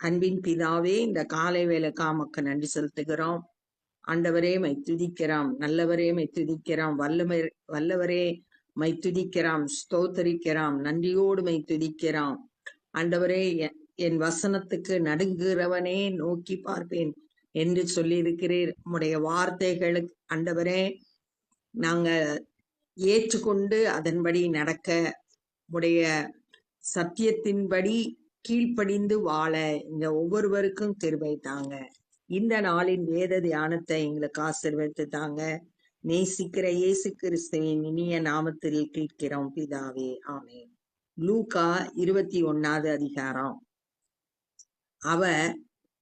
அன்பின் பிதாவே, இந்த காலை வேளைக்கா உமக்கு நன்றி செலுத்துகிறோம். ஆண்டவரே மை துதிக்கிறோம், நல்லவரே மை துதிக்கிறோம், வல்லவரே மை துதிக்கிறோம், ஸ்தோத்தரிக்கிறோம், நன்றியோடு மை துதிக்கிறோம். ஆண்டவரே, என் வசனத்துக்கு நடுங்குகிறவனே நோக்கி பார்ப்பேன் என்று சொல்லியிருக்கிறீர். உம்முடைய வார்த்தைகளுக்கு ஆண்டவரே நாங்க ஏற்றுக்கொண்டு அதன்படி நடக்க, உடைய சத்தியத்தின்படி கீழ்ப்படிந்து வாழ இந்த ஒவ்வொருவருக்கும் கிருபை தாங்க. இந்த நாளின் வேத தியானத்தை எங்களுக்கு ஆசீர்வதித்து தாங்க. நேசிக்கிற இயேசு கிறிஸ்துவின் இனிய நாமத்தில் கேட்கிறோம் பிதாவே, ஆமென். லூக்கா 21வது அதிகாரம். அவர்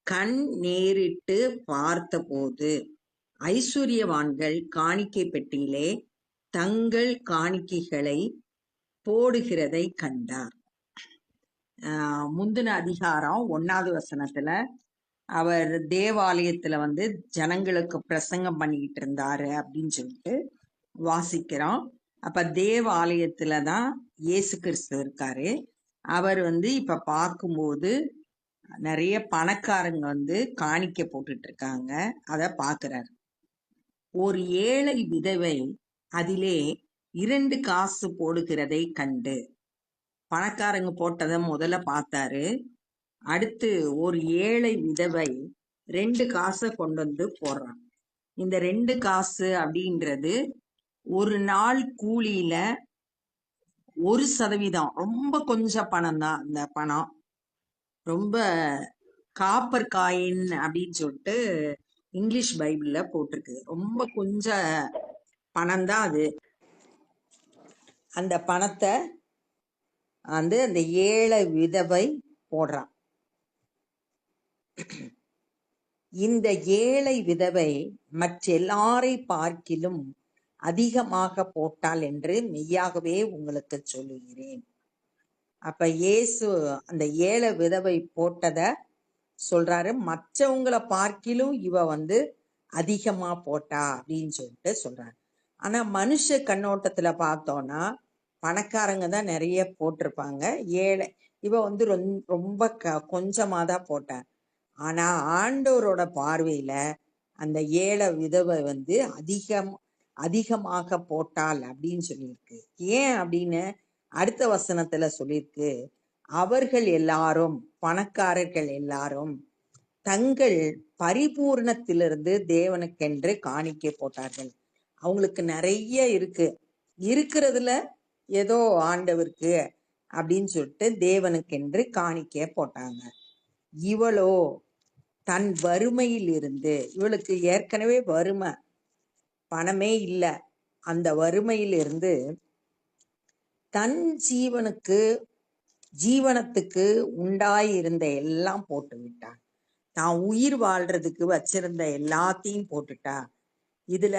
கண் நேரிட்டு பார்த்தபோது ஐசுரியவான்கள் காணிக்கை பெட்டியிலே தங்கள் காணிக்கைகளை போடுகிறதை கண்டார். முந்தின அதிகாரம் 1வது வசனத்துல அவர் தேவாலயத்துல ஜனங்களுக்கு பிரசங்கம் பண்ணிக்கிட்டு இருந்தாரு அப்படின்னு சொல்லிட்டு வாசிக்கிறோம். அப்ப தேவாலயத்துலதான் இயேசு கிறிஸ்து இருக்காரு. அவர் இப்ப பார்க்கும்போது நிறைய பணக்காரங்க காணிக்கை போட்டுட்டு இருக்காங்க. அத பாக்குறாரு. ஒரு ஏழை விதவை அதிலே 2 காசு போடுகிறதை கண்டு, பணக்காரங்க போட்டதை முதல்ல பார்த்தாரு. அடுத்து ஒரு ஏழை விதவை 2 காசை கொண்டு போடுறான். இந்த 2 காசு அப்படின்றது ஒரு நாள் கூலியில 1%, ரொம்ப கொஞ்சம் பணம் தான். அந்த பணம் ரொம்ப காப்பர் காயின் அப்படின்னு சொல்லிட்டு இங்கிலீஷ் பைபிள்ல போட்டிருக்கு. ரொம்ப கொஞ்சம் பணம் தான் அது. அந்த பணத்தை அந்த ஏழை விதவை போடுறான். இந்த ஏழை விதவை மற்றெல்லாரை பார்க்கிலும் அதிகமாக போட்டாள் என்று மெய்யாகவே உங்களுக்கு சொல்லுகிறேன். அப்ப இயேசு அந்த ஏழை விதவை போட்டத சொல்றாரு. மற்றவங்களை பார்க்கிலும் இவ அதிகமா போட்டா அப்படின்னு சொல்லிட்டு சொல்றாரு. ஆனா மனுஷ கண்ணோட்டத்துல பார்த்தோம்னா பணக்காரங்க தான் நிறைய போட்டிருப்பாங்க. ஏழை இவ ரொம்ப கொஞ்சமா தான் போட்டார். ஆனா ஆண்டவரோட பார்வையில அந்த ஏழை விதவை அதிகமாக போட்டாள் அப்படின்னு சொல்லியிருக்கு. ஏன் அப்படின்னு அடுத்த வசனத்துல சொல்லியிருக்கு. அவர்கள் எல்லாரும், பணக்காரர்கள் எல்லாரும் தங்கள் பரிபூர்ணத்திலிருந்து தேவனுக்கென்று காணிக்கை போட்டார்கள். அவங்களுக்கு நிறைய இருக்கிறதுல ஏதோ ஆண்டவருக்கு அப்படின்னு சொல்லிட்டு தேவனுக்கென்று காணிக்கை போட்டாங்க. இவளோ தன் வறுமையில் இருந்து, இவளுக்கு ஏற்கனவே வறுமை, பணமே இல்லை, அந்த வறுமையில் இருந்து தன் ஜீவனத்துக்கு உண்டாயிருந்த எல்லாம் போட்டு விட்டான். தான் உயிர் வாழ்றதுக்கு வச்சிருந்த எல்லாத்தையும் போட்டுட்டா. இதுல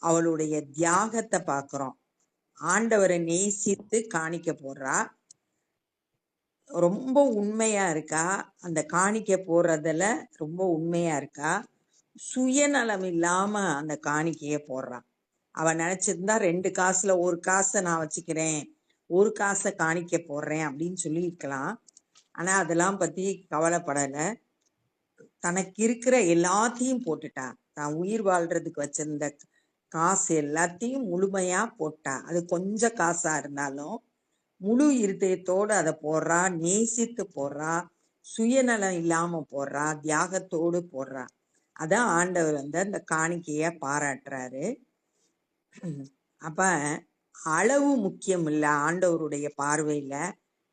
அவளுடைய தியாகத்தை பார்க்கிறோம். ஆண்டவரை நேசித்து காணிக்க போடுறா. ரொம்ப உண்மையா இருக்கா. அந்த காணிக்கை போடுறதுல ரொம்ப உண்மையா இருக்கா. சுயநலம் இல்லாம அந்த காணிக்கைய போடுறான். அவன் நினைச்சிருந்தா 2 காசுல 1 காசை நான் வச்சுக்கிறேன், 1 காசை காணிக்க போடுறேன் அப்படின்னு சொல்லியிருக்கலாம். ஆனா அதெல்லாம் பத்தி கவலைப்படல. தனக்கு இருக்கிற எல்லாத்தையும் போட்டுட்டா. தான் உயிர் வாழ்றதுக்கு வச்சிருந்த காசு எல்லாத்தையும் முழுமையா போட்டா. அது கொஞ்சம் காசா இருந்தாலும் முழு இருதயத்தோடு அதை போடுறா, நேசித்து போடுறா, சுயநலம் இல்லாம போடுறா, தியாகத்தோடு போடுறா. அதான் ஆண்டவர் அந்த காணிக்கைய பாராட்டுறாரு. அப்ப அளவு முக்கியம் இல்ல. ஆண்டவருடைய பார்வையில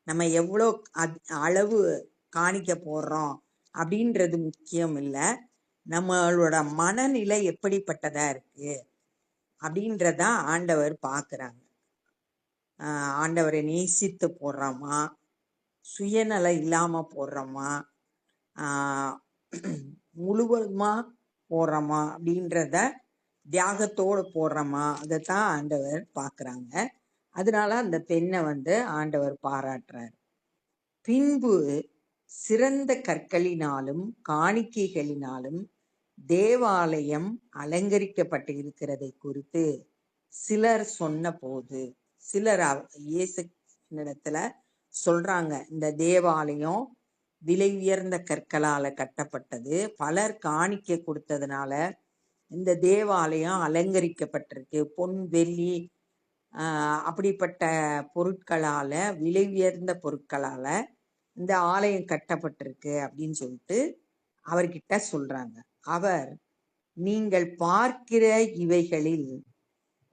நம்ம எவ்வளோ அளவு காணிக்க போடுறோம் அப்படின்றது முக்கியம் இல்லை. நம்மளோட மனநிலை எப்படிப்பட்டதா இருக்கு அப்படின்றதான் ஆண்டவர் பார்க்குறாங்க. ஆண்டவரை நேசித்து போடுறோமா, சுயநலம் இல்லாம போடுறோமா, முழுவதுமா போடுறோமா அப்படின்றத தியாகத்தோடு போடுறோமா, அதைத்தான் ஆண்டவர் பார்க்குறாங்க. அதனால அந்த பெண்ணை ஆண்டவர் பாராட்டுறார். பின்பு சிறந்த கற்களினாலும் காணிக்கைகளினாலும் தேவாலயம் அலங்கரிக்கப்பட்டு இருக்கிறதை குறித்து சிலர் சொன்ன போது, சிலர் இயேசு இடத்துல சொல்றாங்க, இந்த தேவாலயம் விலை உயர்ந்த கற்களால கட்டப்பட்டது. பலர் காணிக்கை கொடுத்ததுனால இந்த தேவாலயம் அலங்கரிக்கப்பட்டிருக்கு. பொன், வெள்ளி அப்படிப்பட்ட பொருட்களால, விலை உயர்ந்த பொருட்களால இந்த ஆலயம் கட்டப்பட்டிருக்கு அப்படின்னு சொல்லிட்டு அவர்கிட்ட சொல்றாங்க. அவர், நீங்கள் பார்க்கிற இவைகளில்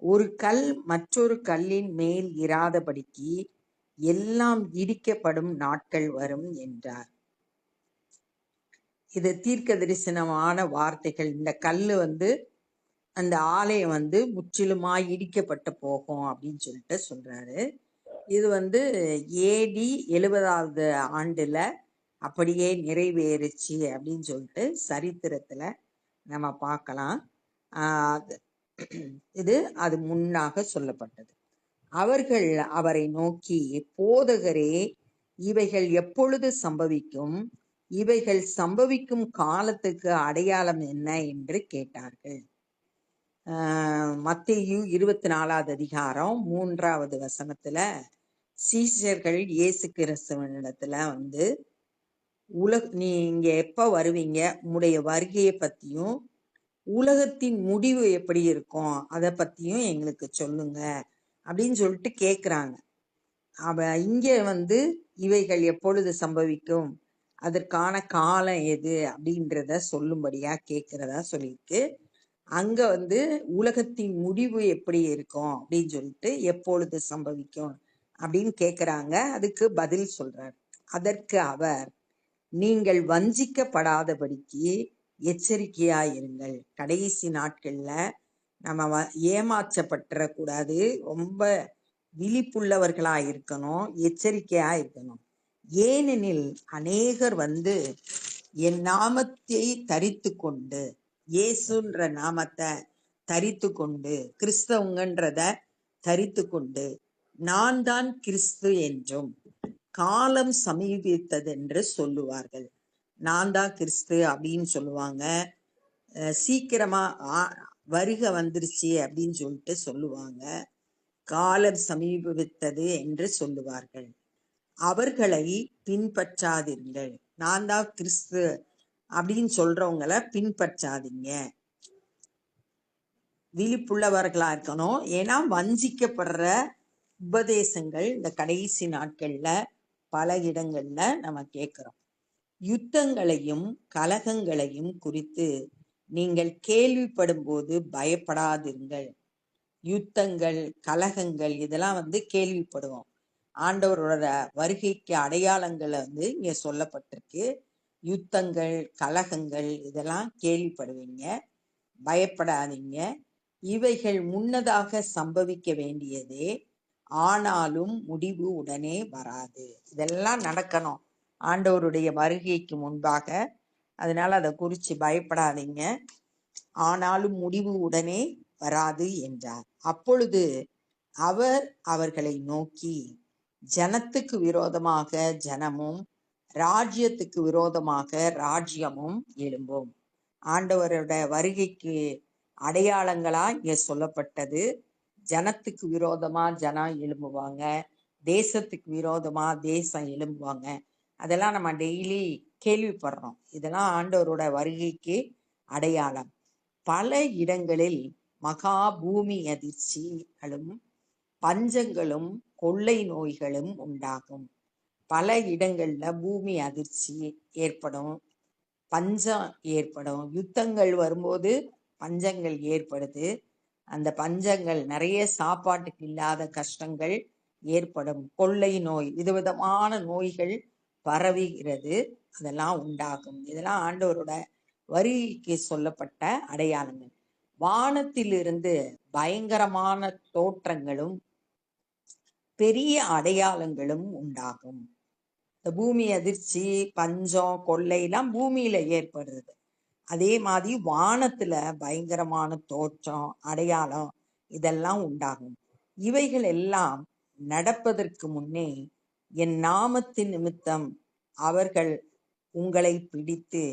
ஒரு கல் மற்றொரு கல்லின் மேல் இராதபடிக்கு எல்லாம் இடிக்கப்படும் நாட்கள் வரும் என்றார். இது தீர்க்க தரிசனமான வார்த்தைகள். இந்த கல்லு அந்த ஆலயம் முற்றிலுமாய் இடிக்கப்பட்டு போகும் அப்படின்னு சொல்லிட்டு சொல்றாரு. இது ஏடி 70வது ஆண்டுல அப்படியே நிறைவேறுச்சு அப்படின்னு சொல்லிட்டு சரித்திரத்துல நம்ம பார்க்கலாம். அது முன்னாக சொல்லப்பட்டது. அவர்கள் அவரை நோக்கி, போதகரே, இவைகள் எப்பொழுது சம்பவிக்கும்? இவைகள் சம்பவிக்கும் காலத்துக்கு அடையாளம் என்ன என்று கேட்டார்கள். மத்தேயு 24வது அதிகாரம் 3வது வசனத்துல சீஷர்கள் இயேசு கிறிஸ்துவனிடத்துல நீ இங்க எப்ப வருவீங்க, உம்முடைய வருகையை பத்தியும் உலகத்தின் முடிவு எப்படி இருக்கும் அதை பத்தியும் எங்களுக்கு சொல்லுங்க அப்படின்னு சொல்லிட்டு கேக்குறாங்க. இங்க இவைகள் எப்பொழுது சம்பவிக்கும், அதற்கான காலம் எது அப்படின்றத சொல்லும்படியா கேட்கிறதா சொல்லியிருக்கு. அங்க உலகத்தின் முடிவு எப்படி இருக்கும் அப்படின்னு சொல்லிட்டு எப்பொழுது சம்பவிக்கும் அப்படின்னு கேக்குறாங்க. அதுக்கு பதில் சொல்றார். அதற்கு அவர், நீங்கள் வஞ்சிக்கப்படாதபடிக்கு எச்சரிக்கையாயிருங்கள். கடைசி நாட்கள்ல நம்ம ஏமாற்றப்பட்டுறக்கூடாது. ரொம்ப விழிப்புள்ளவர்களா இருக்கணும், எச்சரிக்கையா இருக்கணும். ஏனெனில் அநேகர் என் நாமத்தை தரித்து கொண்டு, இயேசுன்ற நாமத்தை தரித்து கொண்டு, கிறிஸ்தவங்கன்றத தரித்து கொண்டு, நான் தான் கிறிஸ்து என்றும் காலம் சமீபித்ததென்று சொல்லுவார்கள். நான் தான் கிறிஸ்து அப்படின்னு சொல்லுவாங்க. சீக்கிரமா வருகை வந்துருச்சு அப்படின்னு சொல்லிட்டு சொல்லுவாங்க. காலம் சமீபித்தது என்று சொல்லுவார்கள். அவர்களை பின்பற்றாதீர்கள். நான் தான் கிறிஸ்து அப்படின்னு சொல்றவங்களை பின்பற்றாதீங்க. விழிப்புள்ளவர்களா இருக்கணும். ஏன்னா வஞ்சிக்கப்படுற உபதேசங்கள் இந்த கடைசி நாட்கள்ல பல இடங்கள்ல நம்ம கேட்கிறோம். யுத்தங்களையும் கலகங்களையும் குறித்து நீங்கள் கேள்விப்படும் போது பயப்படாதிருங்கள். யுத்தங்கள், கலகங்கள் இதெல்லாம் கேள்விப்படுவோம். ஆண்டவரோட வருகைக்கு அடையாளங்களை இங்க சொல்லப்பட்டிருக்கு. யுத்தங்கள், கலகங்கள் இதெல்லாம் கேள்விப்படுவீங்க, பயப்படாதீங்க. இவைகள் முன்னதாக சம்பவிக்க வேண்டியதே, ஆனாலும் முடிவு உடனே வராது. இதெல்லாம் நடக்கணும் ஆண்டவருடைய வருகைக்கு முன்பாக. அதனால அதை குறிச்சு பயப்படாதீங்க, ஆனாலும் முடிவு உடனே வராது என்றார். அப்பொழுது அவர் அவர்களை நோக்கி, ஜனத்துக்கு விரோதமாக ஜனமும் ராஜ்யத்துக்கு விரோதமாக ராஜ்யமும் எழும்பும். ஆண்டவரோட வருகைக்கு அடையாளங்களா இங்க சொல்லப்பட்டது. ஜனத்துக்கு விரோதமா ஜனம் எழும்புவாங்க, தேசத்துக்கு விரோதமா தேசம் எழும்புவாங்க. அதெல்லாம் நம்ம டெய்லி கேள்விப்படுறோம். இதெல்லாம் ஆண்டவரோட வருகைக்கு அடையாளம். பல இடங்களில் மகா பூமி அதிர்ச்சிகளும் பஞ்சங்களும் கொள்ளை நோய்களும் உண்டாகும். பல இடங்கள்ல பூமி அதிர்ச்சி ஏற்படும், பஞ்சம் ஏற்படும். யுத்தங்கள் வரும்போது பஞ்சங்கள் ஏற்படுது. அந்த பஞ்சங்கள் நிறைய சாப்பாட்டுக்கு இல்லாத கஷ்டங்கள் ஏற்படும். கொள்ளை நோய், விதவிதமான நோய்கள் பரவுகிறது, அதெல்லாம் உண்டாகும். இதெல்லாம் ஆண்டவரோட வருகைக்கு சொல்லப்பட்ட அடையாளங்கள். வானத்திலிருந்து பயங்கரமான தோற்றங்களும் பெரிய அடையாளங்களும் உண்டாகும். இந்த பூமி அதிர்ச்சி, பஞ்சம், கொள்ளை எல்லாம் பூமியில ஏற்படுறது. அதே மாதிரி வானத்துல பயங்கரமான தோற்றம், அடையாளம் இதெல்லாம் உண்டாகும். இவைகள் எல்லாம் நடப்பதற்கு முன்னே என் நாமத்தின் நிமித்தம் அவர்கள் உங்களை பிடித்து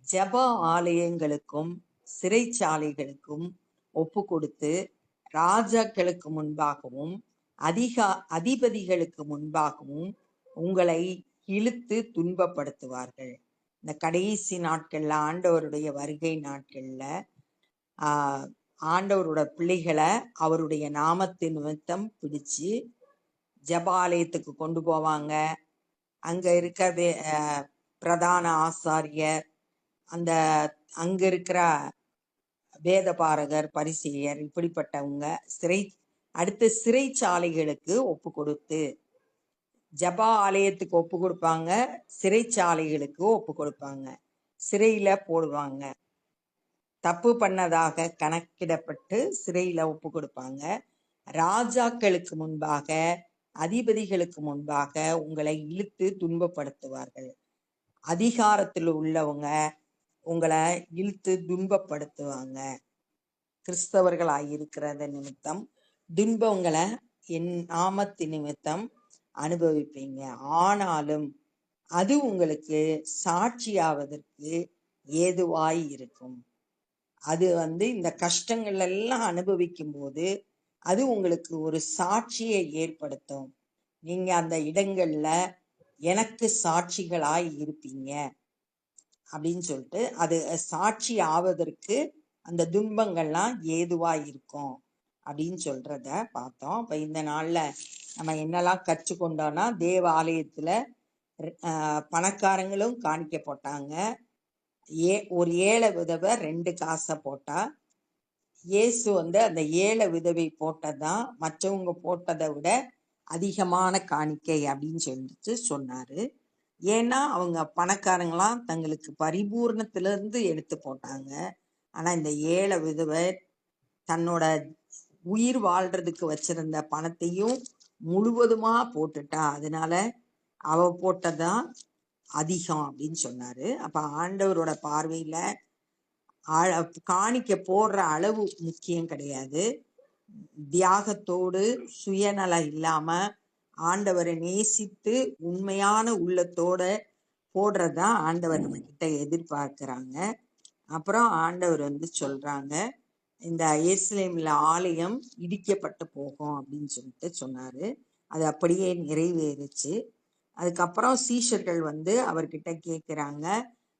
ஜெப ஆலயங்களுக்கும் சிறைச்சாலைகளுக்கும் ஒப்பு கொடுத்து ராஜாக்களுக்கு முன்பாகவும் அதிபதிகளுக்கு முன்பாகவும் உங்களை இழுத்து துன்பப்படுத்துவார்கள். இந்த கடைசி நாட்கள்ல, ஆண்டவருடைய வருகை நாட்கள்ல ஆஹ் ஆண்டவரோட பிள்ளைகளை அவருடைய நாமத்தின் நிமித்தம் பிடிச்சு ஜபாலயத்துக்கு கொண்டு போவாங்க. அங்க இருக்க பிரதான ஆசாரியர், அந்த அங்க இருக்கிற வேதபாரகர், பரிசேயர், இப்படிப்பட்டவங்க அடுத்த சிறைச்சாலைகளுக்கு ஒப்பு கொடுத்து, ஜபா ஆலயத்துக்கு ஒப்பு கொடுப்பாங்க, சிறைச்சாலைகளுக்கு ஒப்பு கொடுப்பாங்க, சிறையில போடுவாங்க. தப்பு பண்ணதாக கணக்கிடப்பட்டு சிறையில ஒப்பு கொடுப்பாங்க. ராஜாக்களுக்கு முன்பாக, அதிபதிகளுக்கு முன்பாக உங்களை இழுத்து துன்பப்படுத்துவார்கள். அதிகாரத்தில் உள்ளவங்க உங்களை இழுத்து துன்பப்படுத்துவாங்க. கிறிஸ்தவர்களாய் இருக்கிறத நிமித்தம் துன்பங்களை என் நாமத்து நிமித்தம் அனுபவிப்பீங்க. ஆனாலும் அது உங்களுக்கு சாட்சியாவதற்கு ஏதுவாய் இருக்கும். அது இந்த கஷ்டங்கள் எல்லாம் அனுபவிக்கும் போது அது உங்களுக்கு ஒரு சாட்சியை ஏற்படுத்தும். நீங்க அந்த இடங்கள்ல எனக்கு சாட்சிகளாய் இருப்பீங்க அப்படின்னு சொல்லிட்டு அது சாட்சி ஆவதற்கு அந்த துன்பங்கள்லாம் ஏதுவா இருக்கும் அப்படின்னு சொல்றத பார்த்தோம். அப்ப இந்த நாள்ல நம்ம என்னெல்லாம் கற்றுக்கொண்டோம்னா, தேவ ஆலயத்துல பணக்காரங்களும் காணிக்க போட்டாங்க. ஒரு ஏழை விதவை 2 காசை போட்டா, இயேசு அந்த ஏழை விதவை போட்டதான் மற்றவங்க போட்டதை விட அதிகமான காணிக்கை அப்படின்னு சொல்லிட்டு சொன்னாரு. ஏன்னா அவங்க பணக்காரங்களாம் தங்களுக்கு பரிபூர்ணத்திலிருந்து எடுத்து போட்டாங்க. ஆனா இந்த ஏழை விதவை தன்னோட உயிர் வாழ்றதுக்கு வச்சிருந்த பணத்தையும் முழுவதுமா போட்டுட்டா. அதனால அவ போட்டதான் அதிகம் அப்படின்னு சொன்னாரு. அப்ப ஆண்டவரோட பார்வையில காணிக்க போடுற அளவு முக்கியம் கிடையாது. தியாகத்தோடு சுயநலம் இல்லாம ஆண்டவரை நேசித்து உண்மையான உள்ளத்தோட போடுறதுதான் ஆண்டவர் நம்ம கிட்ட எதிர்பார்க்கிறாங்க. அப்புறம் ஆண்டவர் சொல்றாங்க, இந்த எருசலேம்ல ஆலயம் இடிக்கப்பட்டு போகும் அப்படின்னு சொல்லிட்டு சொன்னாரு. அது அப்படியே நிறைவேறுச்சு. அதுக்கப்புறம் சீஷர்கள் அவர்கிட்ட கேட்குறாங்க,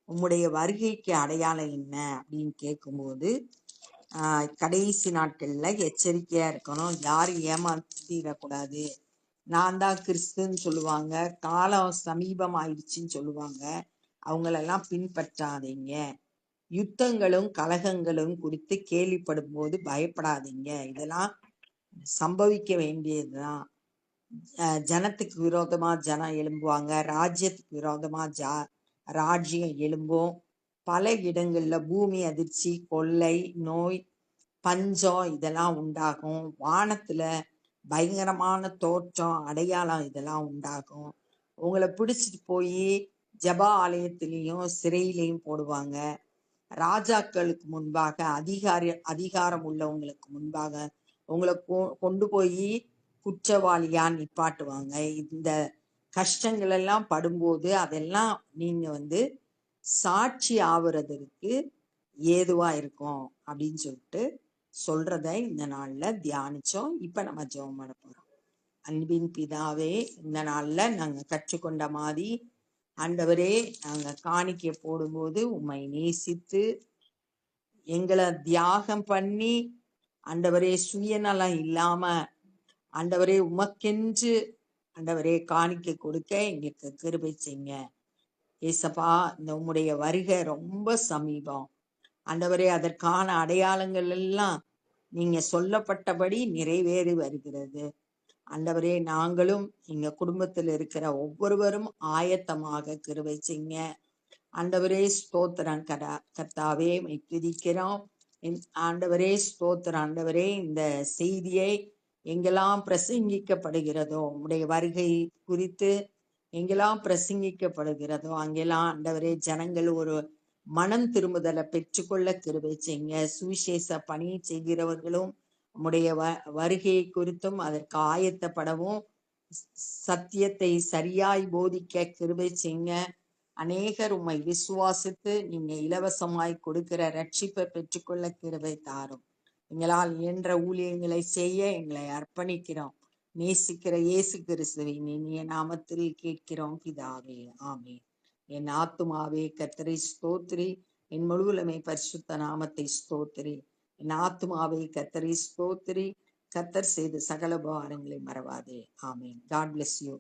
உம்முடைய வருகைக்கு அடையாளம் என்ன அப்படின்னு கேட்கும்போது, கடைசி நாட்கள்ல எச்சரிக்கையா இருக்கணும், யாரும் ஏமாத்திடக்கூடாது, நான் தான் கிறிஸ்துன்னு சொல்லுவாங்க, காலம் சமீபம் ஆயிடுச்சுன்னு சொல்லுவாங்க, அவங்களெல்லாம் பின்பற்றாதீங்க, யுத்தங்களும் கலகங்களும் குறித்து கேள்விப்படும் போது பயப்படாதீங்க, இதெல்லாம் சம்பவிக்க வேண்டியதுதான். ஜனத்துக்கு விரோதமா ஜனம் எழும்புவாங்க, ராஜ்யத்துக்கு விரோதமா ராஜ்யம் எழும்பும். பல இடங்கள்ல பூமி அதிர்ச்சி, கொள்ளை, நோய், பஞ்சம் இதெல்லாம் உண்டாகும். வானத்துல பயங்கரமான தோற்றம், அடையாளம் இதெல்லாம் உண்டாகும். உங்களை பிடிச்சிட்டு போய் ஜபா ஆலயத்திலையும் சிறையிலையும் போடுவாங்க. ராஜாக்களுக்கு முன்பாக, அதிகாரம் உள்ளவங்களுக்கு முன்பாக உங்களை கொண்டு போய் குற்றவாளியா நிப்பாட்டுவாங்க. இந்த கஷ்டங்கள் எல்லாம் படும்போது அதெல்லாம் நீங்க சாட்சி ஆகுறதற்கு ஏதுவா இருக்கும் அப்படின்னு சொல்லிட்டு சொல்றத இந்த நாள்ல தியானிச்சோம். இப்ப நம்ம ஜெபம் பண்ண போறோம். அன்பின் பிதாவே, இந்த நாள்ல நாங்க கற்றுக்கொண்ட மாதிரி ஆண்டவரே, நாங்க காணிக்கை போடும்போது உம்மை நேசித்து எங்களை தியாகம் பண்ணி, ஆண்டவரே சுயநலம் இல்லாம ஆண்டவரே உமக்கென்று ஆண்டவரே காணிக்கை கொடுக்க எங்களுக்கு கிருபை செய்யுங்க. ஏசப்பா, இந்த உம்முடைய வருகை ரொம்ப சமீபம் ஆண்டவரே. அதற்கான அடையாளங்கள் எல்லாம் நீங்க சொல்லப்பட்டபடி நிறைவேறி வருகிறது ஆண்டவரே. நாங்களும் எங்க குடும்பத்தில் இருக்கிற ஒவ்வொருவரும் ஆயத்தமாக கிருபை செய்யுங்க ஆண்டவரே. ஸ்தோத்திரம் கர்த்தாவே, துதிக்கிறோம் ஆண்டவரே. ஸ்தோத்திரம் ஆண்டவரே. இந்த செய்தியை எங்கெல்லாம் பிரசங்கிக்கப்படுகிறதோ, உம்முடைய வருகை குறித்து எங்கெல்லாம் பிரசங்கிக்கப்படுகிறதோ அங்கெல்லாம் ஆண்டவரே ஜனங்கள் ஒரு மனம் திரும்புதலை பெற்றுக்கொள்ள கிருபை செய்யுங்க. சுவிசேஷ பணி செய்கிறவர்களும் உம்முடைய வருகையை குறித்தும் அதற்கு ஆயத்தப்படவும், சத்தியத்தை சரியாய் போதிக்க கிருபை செய்யுங்க. அநேகர் உம்மை விசுவாசித்து நீங்க இலவசமாய் கொடுக்கிற ரட்சிப்பை பெற்றுக்கொள்ள கிருபை தாரும். எங்களால் இயன்ற ஊழியங்களை செய்ய எங்களை அர்ப்பணிக்கிறோம் நேசிக்கிற இயேசு கிறிஸ்துவின் இனிய நாமத்தில் கேட்கிறோம் பிதாவே, ஆமென். என் ஆத்துமாவே கர்த்தரை ஸ்தோத்திரி, என் முழுவலுமே பரிசுத்த நாமத்தை ஸ்தோத்திரி. என் ஆத்துமாவே கர்த்தரை ஸ்தோத்திரி, கர்த்தர் செய்த சகல உபகாரங்களை மறவாதே. ஆமென். God bless you.